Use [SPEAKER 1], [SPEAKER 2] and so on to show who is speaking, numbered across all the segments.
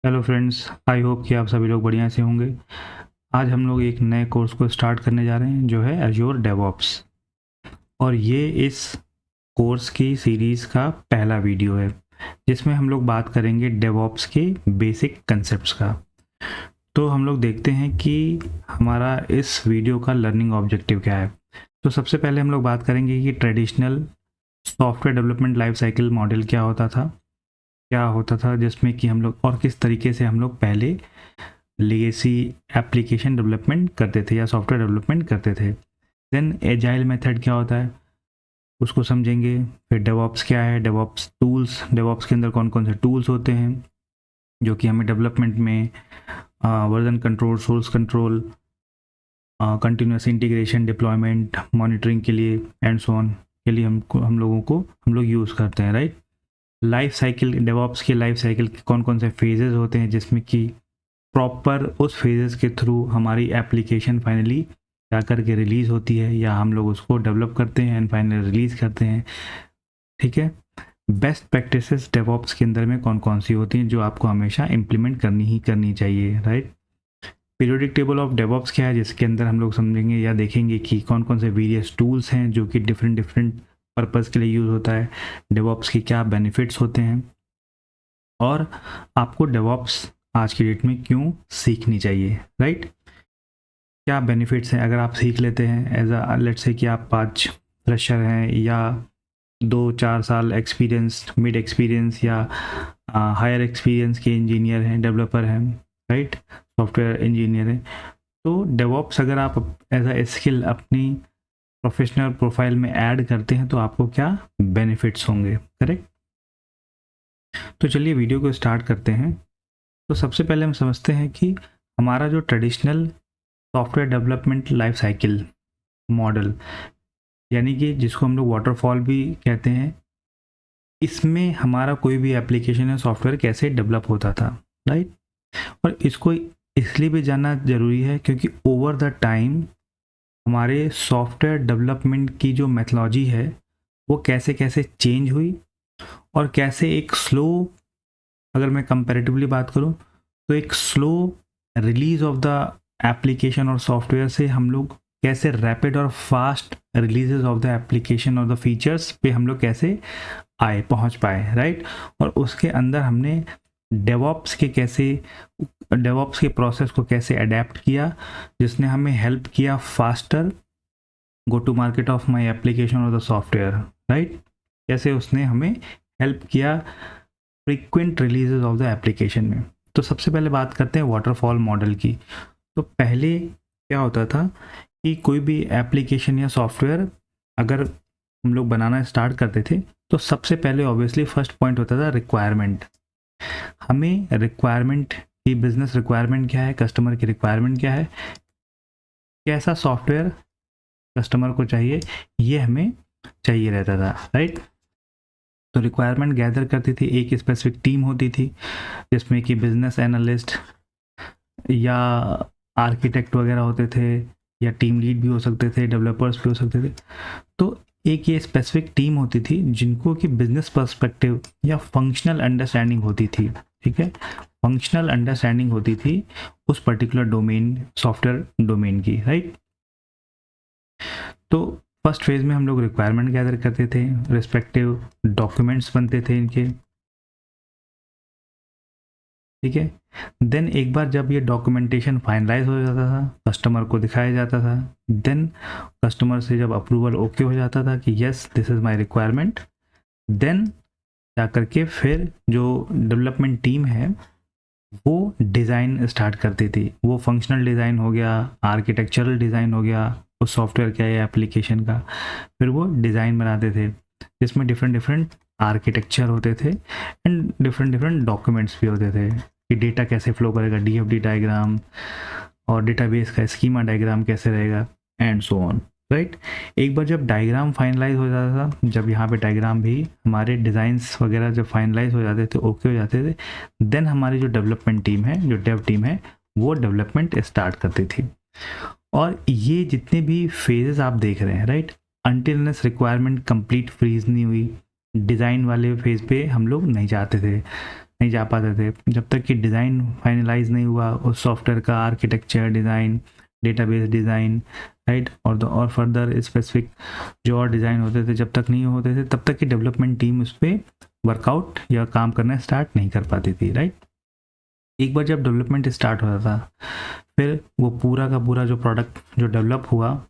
[SPEAKER 1] Hello friends, I hope कि आप सभी लोग बढ़िया से होंगे। आज हम लोग एक नए कोर्स को स्टार्ट करने जा रहे हैं जो है एज़्योर डेवऑप्स, और ये इस कोर्स की सीरीज़ का पहला वीडियो है जिसमें हम लोग बात करेंगे डेवऑप्स के बेसिक कंसेप्ट्स का। तो हम लोग देखते हैं कि हमारा इस वीडियो का लर्निंग ऑब्जेक्टिव क्या है। तो सबसे पहले हम लोग बात करेंगे कि traditional software development life cycle model क्या होता था जिसमें कि हम लोग और किस तरीके से हम लोग पहले लेगेसी एप्लीकेशन डेवलपमेंट करते थे या सॉफ्टवेयर डेवलपमेंट करते थे। देन एजाइल मेथड क्या होता है उसको समझेंगे। फिर डेवऑप्स क्या है, डेवऑप्स टूल्स, डेवऑप्स के अंदर कौन कौन से टूल्स होते हैं जो कि हमें डेवलपमेंट में version control, source control, continuous integration, deployment, monitoring के लिए एंड सो ऑन के लिए हम लोग यूज़ करते हैं, राइट। लाइफ साइकिल, डेवऑप्स की लाइफ साइकिल के कौन कौन से फेजेस होते हैं जिसमें कि प्रॉपर उस फेजेस के थ्रू हमारी एप्लीकेशन फाइनली जा करके रिलीज़ होती है या हम लोग उसको डेवलप करते हैं एंड फाइनली रिलीज़ करते हैं, ठीक है। बेस्ट प्रैक्टिसेस डेवऑप्स के अंदर में कौन कौन सी होती हैं जो आपको हमेशा इम्प्लीमेंट करनी चाहिए, right. Periodic table of DevOps क्या है जिसके अंदर हम लोग समझेंगे या देखेंगे कि कौन कौन से वेरियस टूल्स हैं जो कि डिफरेंट डिफरेंट पर्पज़ के लिए यूज़ होता है, डेवऑप्स के क्या बेनिफिट्स होते हैं और आपको डेवऑप्स आज की डेट में क्यों सीखनी चाहिए, राइट। क्या बेनिफिट्स हैं अगर आप सीख लेते हैं एज अ लेट्स से कि आप आज फ्रेशर हैं या 2-4 साल एक्सपीरियंस, मिड एक्सपीरियंस या हायर एक्सपीरियंस के इंजीनियर हैं, डेवलपर हैं, राइट, सॉफ्टवेयर इंजीनियर हैं। तो डेवऑप्स अगर आप एज अ स्किल अपनी प्रोफेशनल प्रोफाइल में ऐड करते हैं तो आपको क्या बेनिफिट्स होंगे, करेक्ट। तो चलिए वीडियो को स्टार्ट करते हैं। तो सबसे पहले हम समझते हैं कि हमारा जो traditional software development life cycle model, यानी कि जिसको हम लोग वाटरफॉल भी कहते हैं, इसमें हमारा कोई भी एप्लीकेशन या सॉफ्टवेयर कैसे डेवलप होता था, राइट। और इसको इसलिए भी जानना ज़रूरी है क्योंकि ओवर द टाइम हमारे सॉफ्टवेयर डेवलपमेंट की जो मेथोलॉजी है वो कैसे कैसे चेंज हुई और कैसे एक स्लो, अगर मैं कंपैरेटिवली बात करूं तो एक slow release of the application और सॉफ्टवेयर से हम लोग कैसे रैपिड और fast releases of the application और द फीचर्स पे हम लोग कैसे पहुंच पाए, राइट। और उसके अंदर हमने डेवऑप्स के प्रोसेस को कैसे अडेप्ट किया जिसने हमें हेल्प किया faster go to market of my application और द सॉफ्टवेयर, राइट। कैसे उसने हमें हेल्प किया frequent releases of the application में। तो सबसे पहले बात करते हैं वाटरफॉल मॉडल की। तो पहले क्या होता था कि कोई भी एप्लीकेशन या सॉफ्टवेयर अगर हम लोग बनाना स्टार्ट करते थे तो सबसे पहले ऑब्वियसली फर्स्ट पॉइंट होता था रिक्वायरमेंट। हमें रिक्वायरमेंट की, बिजनेस रिक्वायरमेंट क्या है, कस्टमर की रिक्वायरमेंट क्या है, कैसा सॉफ्टवेयर कस्टमर को चाहिए, ये हमें चाहिए रहता था, राइट। तो रिक्वायरमेंट गैदर करती थी एक स्पेसिफिक टीम होती थी जिसमें कि बिजनेस एनालिस्ट या आर्किटेक्ट वगैरह होते थे या टीम लीड भी हो सकते थे, डेवलपर्स भी हो सकते थे। तो एक ये स्पेसिफिक टीम होती थी जिनको कि बिजनेस पर्सपेक्टिव या फंक्शनल अंडरस्टैंडिंग होती थी, ठीक है, फंक्शनल अंडरस्टैंडिंग होती थी उस पर्टिकुलर डोमेन, सॉफ्टवेयर डोमेन की, राइट। तो फर्स्ट फेज में हम लोग रिक्वायरमेंट गैदर करते थे, रिस्पेक्टिव डॉक्यूमेंट्स बनते थे इनके, ठीक है। देन एक बार जब ये डॉक्यूमेंटेशन फाइनलाइज हो जाता था, कस्टमर को दिखाया जाता था, देन कस्टमर से जब अप्रूवल ओके हो जाता था कि yes this is my requirement, then जा करके फिर जो डेवलपमेंट टीम है वो डिज़ाइन स्टार्ट करती थी। वो फंक्शनल डिज़ाइन हो गया, आर्किटेक्चरल डिज़ाइन हो गया उस सॉफ्टवेयर का या एप्लीकेशन का, फिर वो डिज़ाइन बनाते थे जिसमें डिफरेंट डिफरेंट आर्किटेक्चर होते थे एंड डिफरेंट डिफरेंट डॉक्यूमेंट्स भी होते थे कि डेटा कैसे फ्लो करेगा, डीएफडी डायग्राम और डेटाबेस का स्कीमा डायग्राम कैसे रहेगा एंड सो ऑन, राइट। एक बार जब डायग्राम फाइनलाइज हो जाता था, जब यहाँ पे डायग्राम भी हमारे डिज़ाइंस वगैरह जब फाइनलाइज हो जाते थे, ओके हो जाते थे, देन हमारी जो डेवलपमेंट टीम है, जो डेव टीम है, वो डेवलपमेंट स्टार्ट करती थी। और ये जितने भी फेजेस आप देख रहे हैं, right, until requirement complete freeze नहीं हुई, डिज़ाइन वाले फेज पे हम लोग नहीं जाते थे, नहीं जा पाते थे, जब तक कि डिज़ाइन फाइनलाइज नहीं हुआ उस सॉफ्टवेयर का, architecture design, database design, right, और फर्दर स्पेसिफिक जो और डिज़ाइन होते थे जब तक नहीं होते थे, तब तक कि डेवलपमेंट टीम उस पर वर्कआउट या काम करना स्टार्ट नहीं कर पाती थी, राइट। एक बार जब डेवलपमेंट स्टार्ट होता था, फिर वो पूरा का पूरा जो प्रोडक्ट जो डेवलप हुआ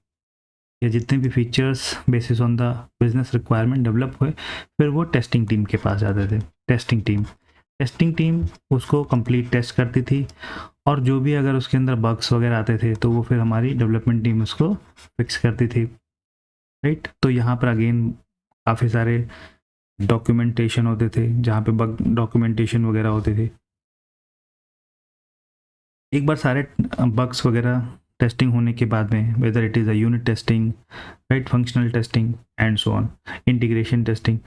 [SPEAKER 1] या जितने भी features basis on the business requirement develop हुए, फिर वो टेस्टिंग टीम के पास जाते थे। टेस्टिंग टीम उसको कंप्लीट टेस्ट करती थी, और जो भी अगर उसके अंदर बग्स वगैरह आते थे तो वो फिर हमारी डेवलपमेंट टीम उसको फिक्स करती थी, राइट। तो यहाँ पर अगेन काफ़ी सारे डॉक्यूमेंटेशन होते थे, जहाँ पे बग डॉक्यूमेंटेशन वगैरह होते थे। एक बार सारे बग्स वगैरह टेस्टिंग होने के बाद में, whether it is a unit testing, right, functional testing and so on, integration testing,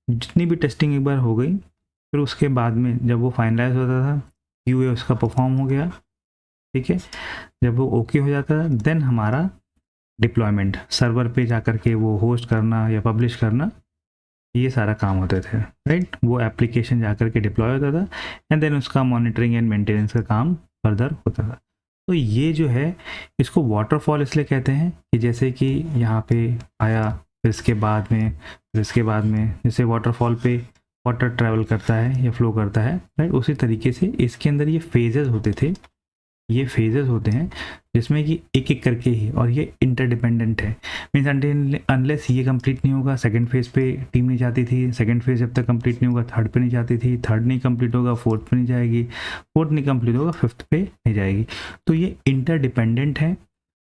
[SPEAKER 1] जितनी भी टेस्टिंग एक बार हो गई, फिर उसके बाद में जब वो फाइनलाइज होता था, यूए उसका परफॉर्म हो गया, ठीक है, जब वो ओके हो जाता था, देन हमारा डिप्लॉयमेंट, सर्वर पे जाकर के वो होस्ट करना या पब्लिश करना, ये सारा काम होते थे, राइट। वो एप्लीकेशन जाकर के डिप्लॉय होता था, एंड देन उसका मॉनिटरिंग एंड मेंटेनेंस का काम फर्दर होता था। तो ये जो है, इसको वाटरफॉल इसलिए कहते हैं कि जैसे कि यहाँ पे आया, फिर इसके बाद में जैसे वाटरफॉल पे वाटर ट्रैवल करता है या फ्लो करता है, राइट, उसी तरीके से इसके अंदर ये फेजेस होते हैं, जिसमें कि एक एक करके ही, और ये इंटरडिपेंडेंट है। मीन्स अनलेस ये कंप्लीट नहीं होगा, सेकंड फेज पे टीम नहीं जाती थी, सेकंड फेज जब तक कंप्लीट नहीं होगा थर्ड पे नहीं जाती थी, थर्ड नहीं कंप्लीट होगा फोर्थ पे नहीं जाएगी, फोर्थ नहीं कंप्लीट होगा फिफ्थ पे नहीं जाएगी। तो ये इंटरडिपेंडेंट है,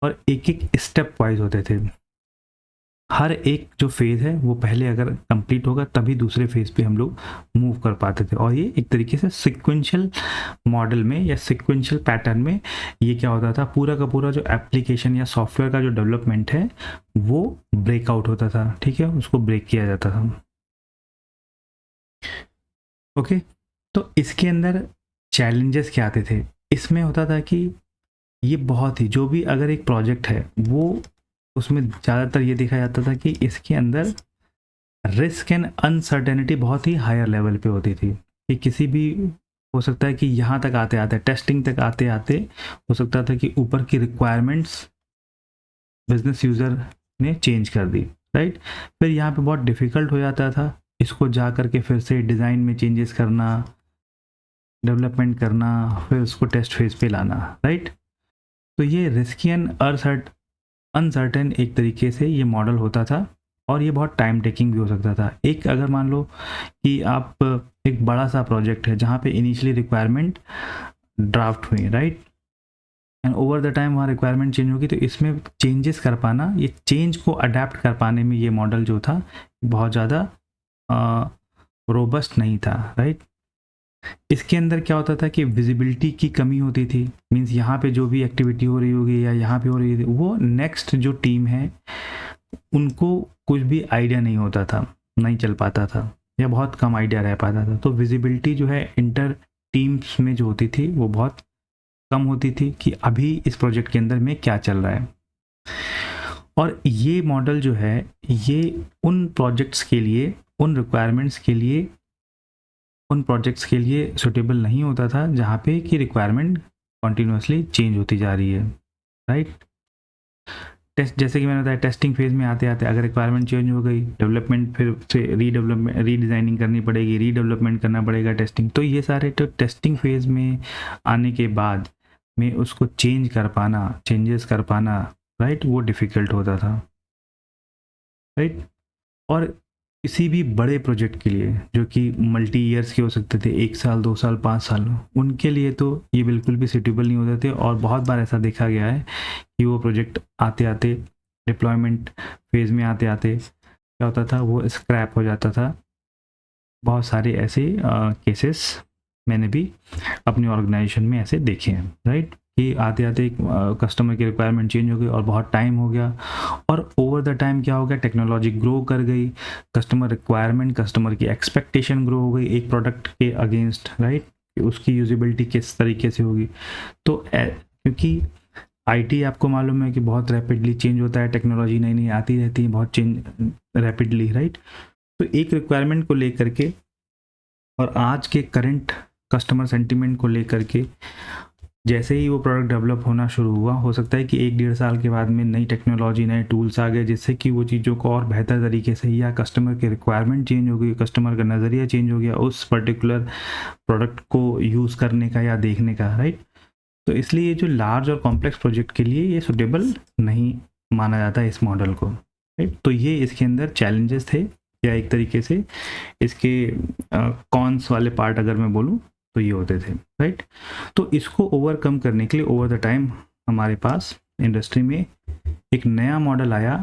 [SPEAKER 1] और एक एक स्टेप वाइज होते थे। हर एक जो फेज़ है वो पहले अगर कंप्लीट होगा तभी दूसरे फेज़ पे हम लोग मूव कर पाते थे, और ये एक तरीके से सिक्वेंशियल मॉडल में या सिक्वेंशियल पैटर्न में ये क्या होता था, पूरा का पूरा जो एप्लीकेशन या सॉफ्टवेयर का जो डेवलपमेंट है वो ब्रेकआउट होता था, ठीक है, उसको ब्रेक किया जाता था। ओके, तो इसके अंदर चैलेंजेस क्या आते थे, इसमें होता था कि ये बहुत ही, जो भी अगर एक प्रोजेक्ट है वो, उसमें ज़्यादातर ये देखा जाता था कि इसके अंदर रिस्क एंड अनसर्टेनिटी बहुत ही हायर लेवल पे होती थी, कि किसी भी, हो सकता है कि यहाँ तक आते आते, टेस्टिंग तक आते आते हो सकता था कि ऊपर की रिक्वायरमेंट्स बिजनेस यूज़र ने चेंज कर दी, राइट। फिर यहाँ पे बहुत डिफ़िकल्ट हो जाता था इसको जा करके फिर से डिज़ाइन में चेंजेस करना, डेवलपमेंट करना, फिर उसको टेस्ट फेज पे लाना, राइट। तो ये रिस्की एंड अनसर्टेन एक तरीके से ये मॉडल होता था, और ये बहुत टाइम टेकिंग भी हो सकता था। एक अगर मान लो कि आप, एक बड़ा सा प्रोजेक्ट है जहाँ पे इनिशियली रिक्वायरमेंट ड्राफ्ट हुई, right, and over the time वहाँ रिक्वायरमेंट चेंज होगी, तो इसमें चेंजेस कर पाना, ये चेंज को अडेप्ट कर पाने में ये मॉडल जो था बहुत ज़्यादा रोबस्ट नहीं था, राइट। इसके अंदर क्या होता था कि विजिबिलिटी की कमी होती थी, मींस यहाँ पे जो भी एक्टिविटी हो रही होगी या यहाँ पे हो रही थी, वो नेक्स्ट जो टीम है उनको कुछ भी आइडिया नहीं होता था, नहीं चल पाता था, या बहुत कम आइडिया रह पाता था। तो विजिबिलिटी जो है इंटर टीम्स में जो होती थी वो बहुत कम होती थी कि अभी इस प्रोजेक्ट के अंदर में क्या चल रहा है। और ये मॉडल जो है ये उन प्रोजेक्ट्स के लिए, उन रिक्वायरमेंट्स के लिए, उन प्रोजेक्ट्स के लिए सुटेबल नहीं होता था जहाँ पे कि रिक्वायरमेंट कॉन्टीन्यूसली चेंज होती जा रही है, राइट। टेस्ट, जैसे कि मैंने बताया, टेस्टिंग फेज में आते आते अगर रिक्वायरमेंट चेंज हो गई, डेवलपमेंट फिर से रीडिज़ाइनिंग करनी पड़ेगी, रीडेवलपमेंट करना पड़ेगा, टेस्टिंग, तो ये सारे तो टेस्टिंग फेज में आने के बाद में उसको चेंजेस कर पाना, राइट, वो डिफ़िकल्ट होता था, राइट। और किसी भी बड़े प्रोजेक्ट के लिए जो कि मल्टी ईयर्स के हो सकते थे, 1 साल 2 साल 5 साल, उनके लिए तो ये बिल्कुल भी सूटेबल नहीं होते थे। और बहुत बार ऐसा देखा गया है कि वो प्रोजेक्ट आते आते, डिप्लॉयमेंट फेज में आते आते क्या होता था, वो स्क्रैप हो जाता था। बहुत सारे ऐसे केसेस मैंने भी अपनी ऑर्गेनाइजेशन में ऐसे देखे हैं, राइट, कि आते आते कस्टमर की रिक्वायरमेंट चेंज हो गई और बहुत टाइम हो गया, और ओवर द टाइम क्या हो गया, टेक्नोलॉजी ग्रो कर गई, कस्टमर रिक्वायरमेंट, कस्टमर की एक्सपेक्टेशन ग्रो हो गई एक प्रोडक्ट के अगेंस्ट, राइट, उसकी यूजिबिलिटी किस तरीके से होगी। तो क्योंकि आईटी आपको मालूम है कि बहुत रैपिडली चेंज होता है, टेक्नोलॉजी नई नई आती रहती है, बहुत चेंज रैपिडली, राइट। तो एक रिक्वायरमेंट को लेकर के और आज के करंट कस्टमर सेंटिमेंट को लेकर के जैसे ही वो प्रोडक्ट डेवलप होना शुरू हुआ, हो सकता है कि 1-1.5 साल के बाद में नई टेक्नोलॉजी, नए टूल्स आ गए जिससे कि वो चीज़ों को और बेहतर तरीके से, या कस्टमर की रिक्वायरमेंट चेंज हो गई, कस्टमर का नज़रिया चेंज हो गया उस पर्टिकुलर प्रोडक्ट को यूज़ करने का या देखने का, राइट। तो इसलिए ये जो लार्ज और कॉम्प्लेक्स प्रोजेक्ट के लिए ये सुटेबल नहीं माना जाता इस मॉडल को, राइट। तो ये इसके अंदर चैलेंजेस थे, या एक तरीके से इसके कॉन्स वाले पार्ट अगर मैं बोलूँ तो ये होते थे, राइट। तो इसको ओवरकम करने के लिए ओवर द टाइम हमारे पास इंडस्ट्री में एक नया मॉडल आया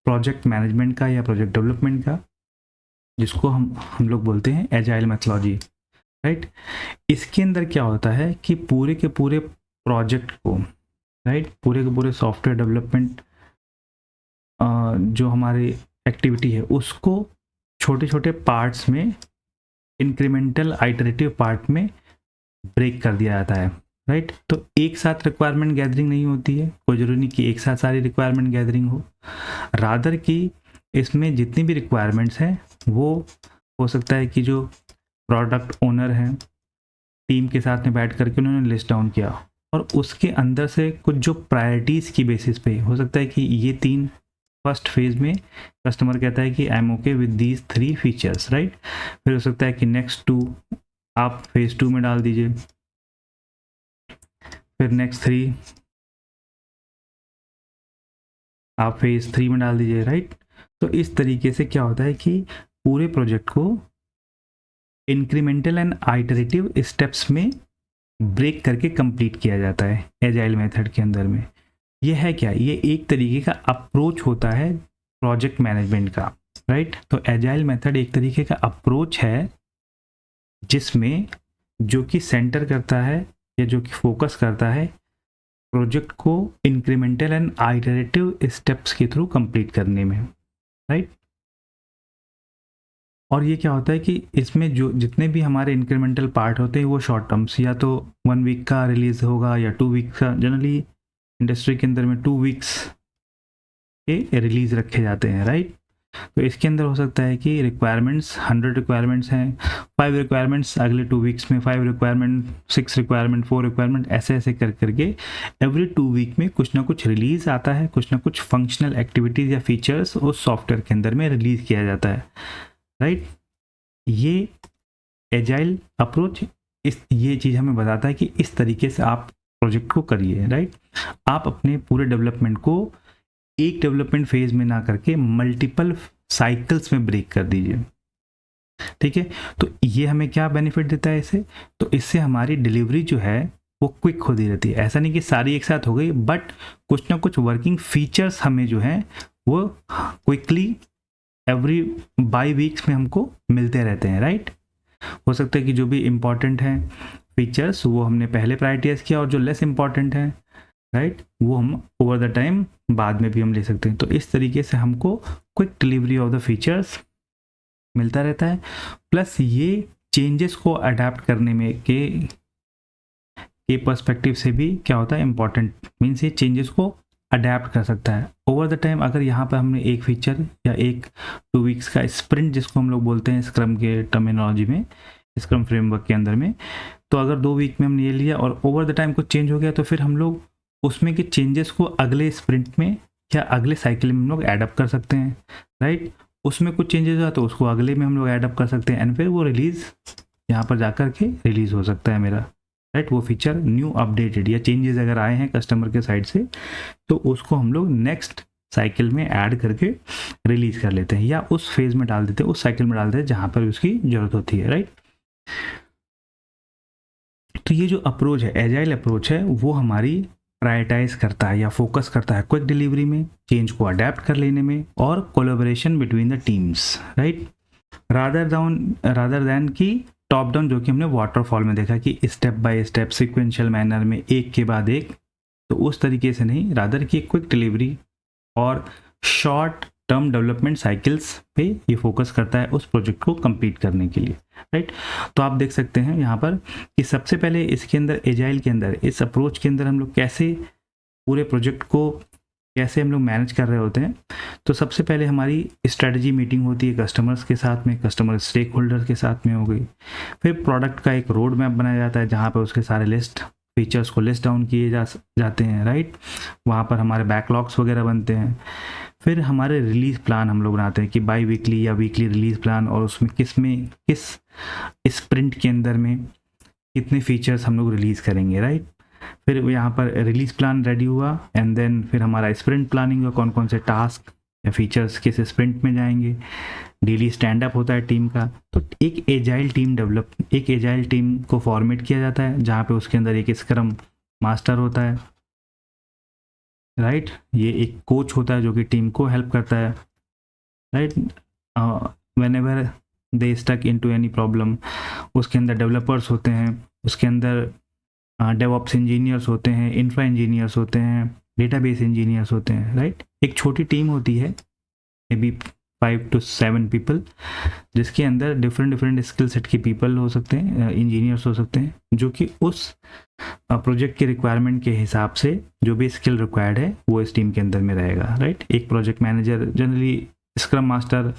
[SPEAKER 1] प्रोजेक्ट मैनेजमेंट का या प्रोजेक्ट डेवलपमेंट का, जिसको हम लोग बोलते हैं एजाइल मेथोडोलॉजी, राइट। इसके अंदर क्या होता है कि पूरे के पूरे प्रोजेक्ट को, राइट, पूरे के पूरे सॉफ्टवेयर डेवलपमेंट जो हमारी एक्टिविटी है उसको छोटे छोटे पार्ट्स में, इंक्रीमेंटल आइटरेटिव पार्ट में ब्रेक कर दिया जाता है, राइट। तो एक साथ रिक्वायरमेंट गैदरिंग नहीं होती है, कोई ज़रूरी नहीं कि एक साथ सारी रिक्वायरमेंट गैदरिंग हो, रादर कि इसमें जितनी भी रिक्वायरमेंट्स हैं वो हो सकता है कि जो प्रोडक्ट ओनर हैं टीम के साथ में बैठ करके उन्होंने लिस्ट डाउन किया, और उसके अंदर से कुछ जो प्रायोरिटीज़ की बेसिस पे हो सकता है कि ये 3 फर्स्ट फेज में कस्टमर कहता है कि I am okay with these 3 features, right. फिर हो सकता है कि नेक्स्ट 2 आप फेज 2 में डाल दीजिए, फिर नेक्स्ट 3 आप फेज 3 में डाल दीजिए, राइट। तो इस तरीके से क्या होता है कि पूरे प्रोजेक्ट को इंक्रीमेंटल एंड आइटरेटिव स्टेप्स में ब्रेक करके कंप्लीट किया जाता है एजाइल मेथड के अंदर में। ये है क्या, ये एक तरीके का अप्रोच होता है प्रोजेक्ट मैनेजमेंट का, राइट। तो एजाइल मेथड एक तरीके का अप्रोच है जिसमें जो कि सेंटर करता है या जो कि फोकस करता है प्रोजेक्ट को इंक्रीमेंटल एंड आइटरेटिव स्टेप्स के थ्रू कंप्लीट करने में, राइट। और ये क्या होता है कि इसमें जो जितने भी हमारे इंक्रीमेंटल पार्ट होते हैं वो शॉर्ट टर्म्स, या तो 1 वीक का रिलीज होगा या 2 वीक का, जनरली इंडस्ट्री के अंदर में 2 वीक्स के रिलीज रखे जाते हैं, राइट। तो इसके अंदर हो सकता है कि रिक्वायरमेंट्स 100 रिक्वायरमेंट्स हैं, 5 रिक्वायरमेंट्स अगले 2 वीक्स में, 5 रिक्वायरमेंट, 6 रिक्वायरमेंट, 4 रिक्वायरमेंट, ऐसे ऐसे कर करके एवरी 2 वीक में कुछ ना कुछ रिलीज आता है, कुछ ना कुछ फंक्शनल एक्टिविटीज़ या फीचर्स उस सॉफ्टवेयर के अंदर में रिलीज किया जाता है, राइट। ये एजाइल अप्रोच ये चीज़ हमें बताता है कि इस तरीके से आप प्रोजेक्ट को करिए, राइट। आप अपने पूरे डेवलपमेंट को एक डेवलपमेंट फेज में ना करके मल्टीपल साइकिल्स में ब्रेक कर दीजिए, ठीक है। तो ये हमें क्या बेनिफिट देता है इससे, तो इससे हमारी डिलीवरी जो है वो क्विक होती रहती है। ऐसा नहीं कि सारी एक साथ हो गई, बट कुछ ना कुछ वर्किंग फीचर्स हमें जो है वो क्विकली एवरी बाई वीक्स में हमको मिलते रहते हैं, राइट। हो सकता है कि जो भी इम्पॉर्टेंट हैं फीचर्स वो हमने पहले प्रायोरिटाइज किया, और जो लेस इम्पॉर्टेंट हैं, राइट, वो हम ओवर द टाइम बाद में भी हम ले सकते हैं। तो इस तरीके से हमको quick delivery of the features मिलता रहता है। प्लस ये चेंजेस को अडेप्ट करने में के पर्सपेक्टिव से भी क्या होता है इम्पॉर्टेंट, मीन्स ये चेंजेस को अडेप्ट कर सकता है ओवर द टाइम। अगर यहाँ पर हमने एक फीचर या एक 2 वीक्स का स्प्रिंट जिसको हम लोग बोलते हैं स्क्रम के टर्मिनोलॉजी में, स्क्रम फ्रेमवर्क के अंदर में, तो अगर 2 वीक में हमने ये लिया और ओवर द टाइम कुछ चेंज हो गया, तो फिर हम लोग उसमें के चेंजेस को अगले स्प्रिंट में या अगले साइकिल में हम लोग एडअप कर सकते हैं, राइट। उसमें कुछ चेंजेस हुआ तो उसको अगले में हम लोग एडअप कर सकते हैं, एंड फिर वो रिलीज़ यहाँ पर जाकर के रिलीज़ हो सकता है मेरा, राइट। वो फीचर न्यू अपडेटेड या चेंजेस अगर आए हैं कस्टमर के साइड से, तो उसको हम लोग नेक्स्ट साइकिल में ऐड करके रिलीज़ कर लेते हैं, या उस फेज़ में डाल देते हैं, उस साइकिल में डाल देते हैं जहाँ पर उसकी ज़रूरत होती है, राइट। तो ये जो अप्रोच है, एजाइल अप्रोच है, वो हमारी प्रायोरिटाइज करता है या फोकस करता है क्विक डिलीवरी में, चेंज को अडेप्ट कर लेने में, और collaboration between the teams, right, rather than की टॉप डाउन, जो कि हमने वाटरफॉल में देखा कि step by step sequential manner में एक के बाद एक, तो उस तरीके से नहीं, रादर की क्विक डिलीवरी और शॉर्ट टर्म डेवलपमेंट साइकिल्स पे ये फोकस करता है उस प्रोजेक्ट को कंप्लीट करने के लिए, राइट। तो आप देख सकते हैं यहाँ पर कि सबसे पहले इसके अंदर एजाइल के अंदर, इस अप्रोच के अंदर हम लोग कैसे पूरे प्रोजेक्ट को कैसे हम लोग मैनेज कर रहे होते हैं। तो सबसे पहले हमारी स्ट्रेटजी मीटिंग होती है कस्टमर्स के साथ में, कस्टमर स्टेक होल्डर्स के साथ में हो गई। फिर प्रोडक्ट का एक रोड मैप बनाया जाता है जहाँ पे उसके सारे फीचर्स को लिस्ट डाउन किए जाते हैं, राइट। वहाँ पर हमारे बैकलॉग्स वगैरह बनते हैं। फिर हमारे रिलीज़ प्लान हम लोग बनाते हैं कि बाई वीकली या वीकली रिलीज़ प्लान, और उसमें किस स्प्रिंट के अंदर में कितने फीचर्स हम लोग रिलीज़ करेंगे, राइट। फिर यहाँ पर रिलीज़ प्लान रेडी हुआ, एंड देन फिर हमारा स्प्रिंट प्लानिंग, कौन कौन से टास्क या फीचर्स किस स्प्रिंट में जाएंगे। डेली स्टैंड अप होता है टीम का। तो एक एजाइल टीम को फॉर्मेट किया जाता है जहाँ पे उसके अंदर एक स्क्रम मास्टर होता है, राइट। ये एक कोच होता है जो कि टीम को हेल्प करता है, right. Whenever they stuck into any problem, उसके अंदर डेवलपर्स होते हैं, उसके अंदर डेवऑप्स इंजीनियर्स होते हैं, इंफ्रा इंजीनियर्स होते हैं, डेटाबेस इंजीनियर्स होते हैं, राइट। एक छोटी टीम होती है, मे बी 5 to 7 पीपल, जिसके अंदर डिफरेंट स्किल सेट के पीपल हो सकते हैं, इंजीनियर्स हो सकते हैं, जो कि उस प्रोजेक्ट के रिक्वायरमेंट के हिसाब से जो भी स्किल रिक्वायर्ड है वो इस टीम के अंदर में रहेगा, राइट। एक project manager, generally scrum master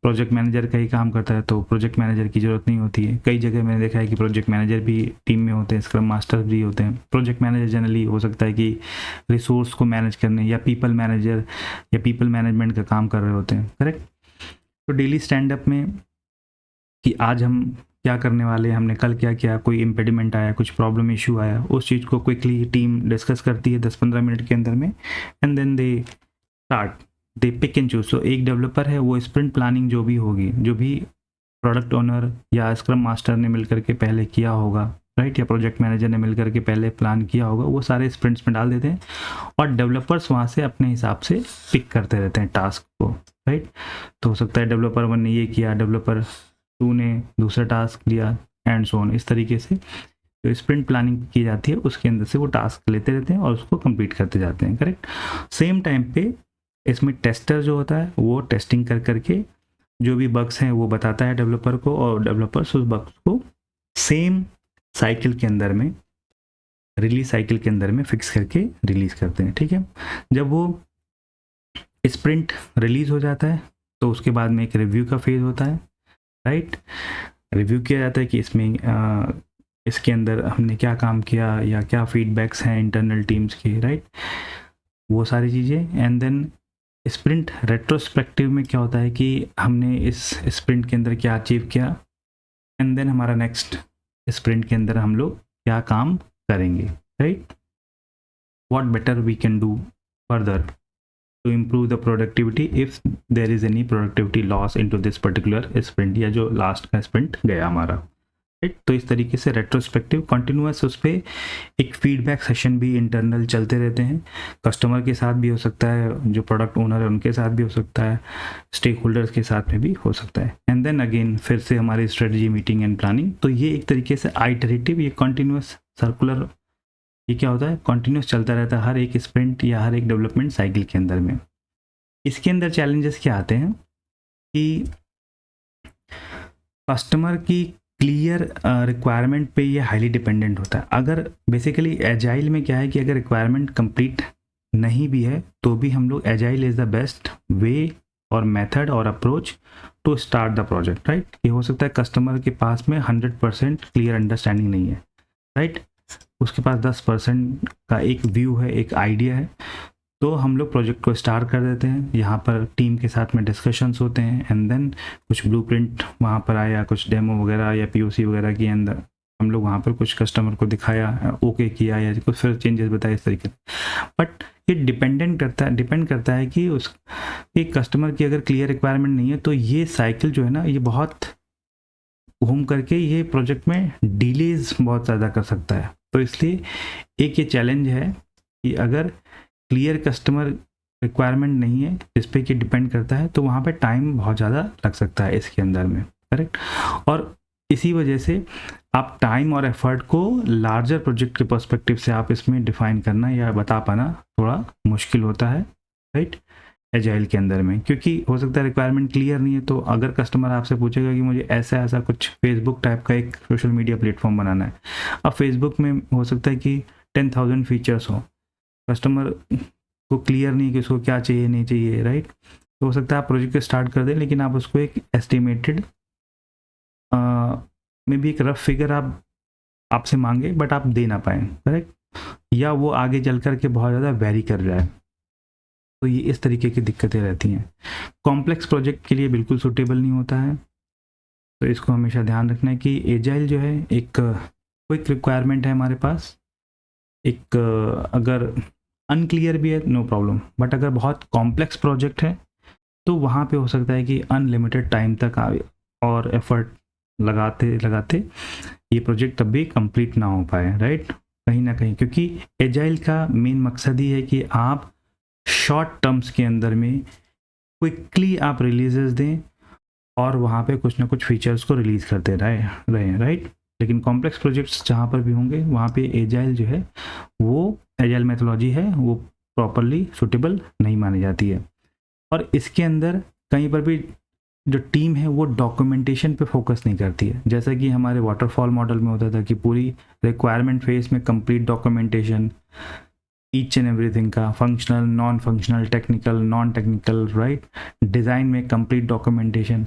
[SPEAKER 1] project manager का ही काम करता है, तो प्रोजेक्ट मैनेजर की ज़रूरत नहीं होती है। कई जगह मैंने देखा है कि प्रोजेक्ट मैनेजर भी टीम में होते हैं, स्क्रम मास्टर भी होते हैं। प्रोजेक्ट मैनेजर जनरली हो सकता है कि रिसोर्स को मैनेज करने या पीपल मैनेजर या पीपल मैनेजमेंट का काम कर रहे होते हैं, करेक्ट। तो डेली स्टैंड अप में कि आज हम क्या करने वाले हैं, हमने कल क्या किया, कोई इम्पेडिमेंट आया, कुछ प्रॉब्लम इशू आया, उस चीज़ को क्विकली टीम डिस्कस करती है 10-15 मिनट के अंदर में, and then they pick and choose. तो एक डेवलपर है, वो स्प्रिंट प्लानिंग जो भी होगी, जो भी प्रोडक्ट ओनर या स्क्रम मास्टर ने मिलकर के पहले किया होगा, राइट, या प्रोजेक्ट मैनेजर ने मिलकर के पहले प्लान किया होगा, वो सारे स्प्रिंट्स में डाल देते हैं, और डेवलपर्स वहाँ से अपने हिसाब से पिक करते रहते हैं टास्क को, राइट। तो हो सकता है डेवलपर 1 ने ये किया, डेवलपर 2 ने दूसरा टास्क लिया, एंड सो ऑन। इस तरीके से जो स्प्रिंट प्लानिंग की जाती है उसके अंदर से वो टास्क लेते रहते हैं और उसको कंप्लीट करते जाते हैं, करेक्ट। सेम टाइम पे इसमें टेस्टर जो होता है वो टेस्टिंग कर करके जो भी बग्स हैं वो बताता है डेवलपर को, और डेवलपर्स उस बग्स को सेम साइकिल के अंदर में, रिलीज साइकिल के अंदर में फिक्स करके रिलीज करते हैं, ठीक है। जब वो स्प्रिंट रिलीज हो जाता है तो उसके बाद में एक रिव्यू का फेज होता है, राइट। रिव्यू किया जाता है कि इसमें इसके अंदर हमने क्या काम किया या क्या फीडबैक्स हैं इंटरनल टीम्स के, राइट, वो सारी चीज़ें। एंड देन स्प्रिंट रेट्रोस्पेक्टिव में क्या होता है कि हमने इस स्प्रिंट के अंदर क्या अचीव किया, एंड देन हमारा नेक्स्ट स्प्रिंट के अंदर हम लोग क्या काम करेंगे, right. What better we can do further to improve the productivity if there is any productivity loss into this particular sprint, या जो लास्ट का स्प्रिंट गया हमारा, राइट। तो इस तरीके से रेट्रोस्पेक्टिव कंटिन्यूअस उस पर एक फीडबैक सेशन भी इंटरनल चलते रहते हैं। कस्टमर के साथ भी हो सकता है, जो प्रोडक्ट ओनर है उनके साथ भी हो सकता है, स्टेक होल्डर्स के साथ में भी हो सकता है। एंड देन अगेन फिर से हमारी स्ट्रेटजी मीटिंग एंड प्लानिंग। तो ये एक तरीके से आइटरेटिव, ये कंटिन्यूअस सर्कुलर, ये क्या होता है, कंटिन्यूअस चलता रहता है हर एक स्प्रिंट या हर एक डेवलपमेंट साइकिल के अंदर में। इसके अंदर चैलेंजेस क्या आते हैं कि कस्टमर की क्लियर रिक्वायरमेंट पे ये हाईली डिपेंडेंट होता है। अगर बेसिकली एजाइल में क्या है कि अगर रिक्वायरमेंट कंप्लीट नहीं भी है तो भी हम लोग, agile is the best way और मेथड और approach to start the project, right. ये हो सकता है कस्टमर के पास में 100% क्लियर अंडरस्टैंडिंग नहीं है, राइट, उसके पास 10% का एक व्यू है, एक आइडिया है, तो हम लोग प्रोजेक्ट को स्टार्ट कर देते हैं। यहाँ पर टीम के साथ में डिस्कशंस होते हैं, एंड देन कुछ ब्लूप्रिंट वहाँ पर आया, कुछ डेमो वगैरह या पीओसी वगैरह के अंदर हम लोग वहाँ पर कुछ कस्टमर को दिखाया, ओके किया, या कुछ फिर चेंजेस बताए, इस तरीके से। बट ये डिपेंड करता है कि उस एक कस्टमर की अगर क्लियर रिक्वायरमेंट नहीं है तो ये साइकिल जो है ना, ये बहुत घूम करके ये प्रोजेक्ट में डिलेज बहुत ज़्यादा कर सकता है। तो इसलिए एक ये चैलेंज है कि अगर क्लियर कस्टमर रिक्वायरमेंट नहीं है जिस पे कि डिपेंड करता है, तो वहाँ पे टाइम बहुत ज़्यादा लग सकता है इसके अंदर में, करेक्ट। और इसी वजह से आप टाइम और एफर्ट को लार्जर प्रोजेक्ट के पर्सपेक्टिव से आप इसमें डिफाइन करना या बता पाना थोड़ा मुश्किल होता है, राइट, एजाइल के अंदर में। क्योंकि हो सकता है रिक्वायरमेंट क्लियर नहीं है, तो अगर कस्टमर आपसे पूछेगा कि मुझे ऐसा ऐसा कुछ फेसबुक टाइप का एक सोशल मीडिया प्लेटफॉर्म बनाना है, अब फेसबुक में हो सकता है कि 10,000 फीचर्स हो, कस्टमर को क्लियर नहीं कि उसको क्या चाहिए नहीं चाहिए, राइट। तो हो सकता है आप प्रोजेक्ट को स्टार्ट कर दें, लेकिन आप उसको एक एस्टिमेटेड में भी एक रफ फिगर आप आपसे मांगे बट आप दे ना पाएँ, करेक्ट, या वो आगे चल कर के बहुत ज़्यादा वेरी कर जाए। तो ये इस तरीके की दिक्कतें रहती हैं। कॉम्प्लेक्स प्रोजेक्ट के लिए बिल्कुल सूटेबल नहीं होता है। तो इसको हमेशा ध्यान रखना है कि एजाइल जो है एक क्विक रिक्वायरमेंट है हमारे पास। एक अगर अनक्लियर भी है नो प्रॉब्लम, बट अगर बहुत कॉम्प्लेक्स प्रोजेक्ट है तो वहाँ पे हो सकता है कि अनलिमिटेड टाइम तक और एफर्ट लगाते लगाते ये प्रोजेक्ट तब भी कंप्लीट ना हो पाए, राइट, कहीं ना कहीं, क्योंकि एजाइल का मेन मकसद ही है कि आप शॉर्ट टर्म्स के अंदर में क्विकली आप रिलीजेस दें और वहाँ पे कुछ ना कुछ फीचर्स को रिलीज करते रहे, राइट। लेकिन कॉम्प्लेक्स प्रोजेक्ट्स जहाँ पर भी होंगे वहाँ पे एजाइल जो है वो एजाइल मेथोलॉजी है वो प्रॉपरली सूटेबल नहीं मानी जाती है। और इसके अंदर कहीं पर भी जो टीम है वो डॉक्यूमेंटेशन पे फोकस नहीं करती है, जैसा कि हमारे वाटरफॉल मॉडल में होता था कि पूरी रिक्वायरमेंट फेज में complete documentation each and everything का, functional, non functional, technical, non technical, right, design में कंप्लीट डॉक्यूमेंटेशन।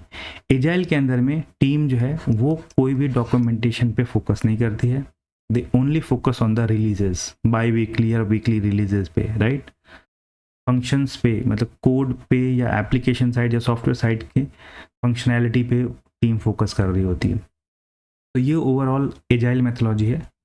[SPEAKER 1] एजाइल के अंदर में टीम जो है वो कोई भी डॉक्यूमेंटेशन पे फोकस नहीं करती है, they only focus on the releases, by weekly या वीकली रिलीजेस पे, राइट। फंक्शंस पे मतलब कोड पे या एप्लीकेशन साइड या सॉफ्टवेयर साइड के फंक्शनैलिटी पे टीम फोकस कर रही होती है। तो ये ओवरऑल एजाइल मेथोलॉजी है।